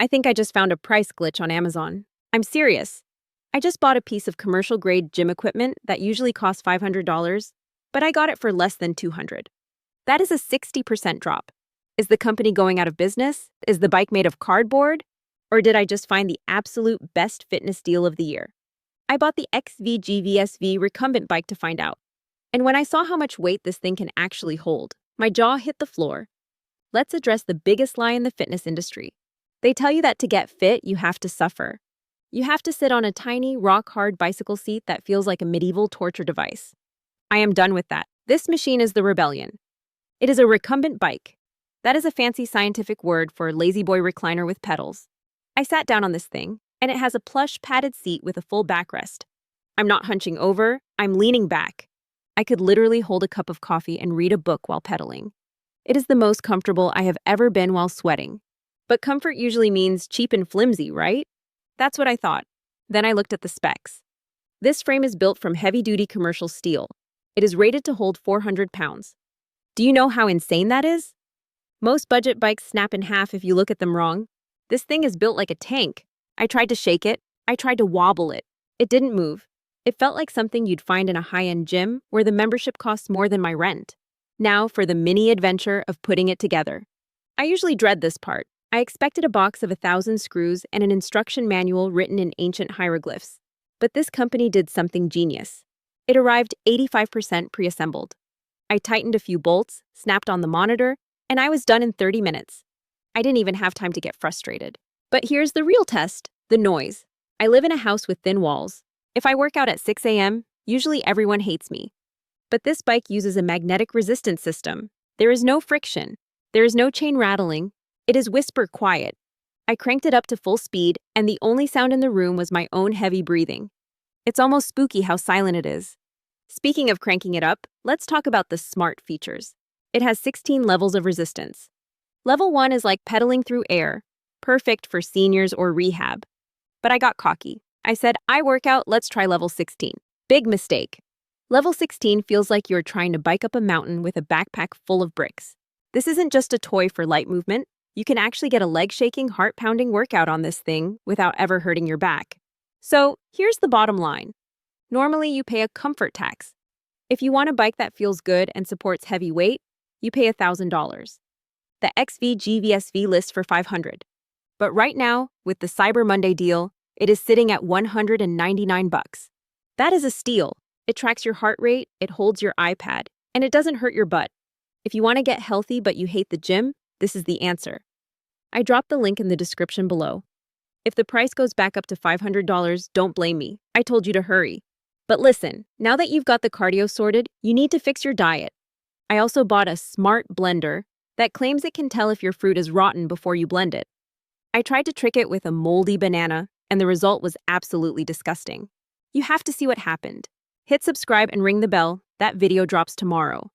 I think I just found a price glitch on Amazon. I'm serious. I just bought a piece of commercial-grade gym equipment that usually costs $500, but I got it for less than $200. That is a 60% drop. Is the company going out of business? Is the bike made of cardboard? Or did I just find the absolute best fitness deal of the year? I bought the XVGVSV Recumbent bike to find out. And when I saw how much weight this thing can actually hold, my jaw hit the floor. Let's address the biggest lie in the fitness industry. They tell you that to get fit, you have to suffer. You have to sit on a tiny, rock-hard bicycle seat that feels like a medieval torture device. I am done with that. This machine is the rebellion. It is a recumbent bike. That is a fancy scientific word for lazy boy recliner with pedals. I sat down on this thing, and it has a plush padded seat with a full backrest. I'm not hunching over, I'm leaning back. I could literally hold a cup of coffee and read a book while pedaling. It is the most comfortable I have ever been while sweating. But comfort usually means cheap and flimsy, right? That's what I thought. Then I looked at the specs. This frame is built from heavy-duty commercial steel. It is rated to hold 400 pounds. Do you know how insane that is? Most budget bikes snap in half if you look at them wrong. This thing is built like a tank. I tried to shake it. I tried to wobble it. It didn't move. It felt like something you'd find in a high-end gym where the membership costs more than my rent. Now for the mini adventure of putting it together. I usually dread this part. I expected a box of 1,000 screws and an instruction manual written in ancient hieroglyphs. But this company did something genius. It arrived 85% pre-assembled. I tightened a few bolts, snapped on the monitor, and I was done in 30 minutes. I didn't even have time to get frustrated. But here's the real test, the noise. I live in a house with thin walls. If I work out at 6 a.m., usually everyone hates me. But this bike uses a magnetic resistance system. There is no friction. There is no chain rattling. It is whisper quiet. I cranked it up to full speed, and the only sound in the room was my own heavy breathing. It's almost spooky how silent it is. Speaking of cranking it up, let's talk about the smart features. It has 16 levels of resistance. Level 1 is like pedaling through air, perfect for seniors or rehab. But I got cocky. I said, I work out, let's try level 16. Big mistake. Level 16 feels like you're trying to bike up a mountain with a backpack full of bricks. This isn't just a toy for light movement. You can actually get a leg-shaking, heart-pounding workout on this thing without ever hurting your back. So, here's the bottom line. Normally, you pay a comfort tax. If you want a bike that feels good and supports heavy weight, you pay $1,000. The XVGVSV lists for $500. But right now, with the Cyber Monday deal, it is sitting at $199. That is a steal. It tracks your heart rate, it holds your iPad, and it doesn't hurt your butt. If you want to get healthy but you hate the gym, this is the answer. I dropped the link in the description below. If the price goes back up to $500, don't blame me. I told you to hurry. But listen, now that you've got the cardio sorted, you need to fix your diet. I also bought a smart blender that claims it can tell if your fruit is rotten before you blend it. I tried to trick it with a moldy banana, and the result was absolutely disgusting. You have to see what happened. Hit subscribe and ring the bell. That video drops tomorrow.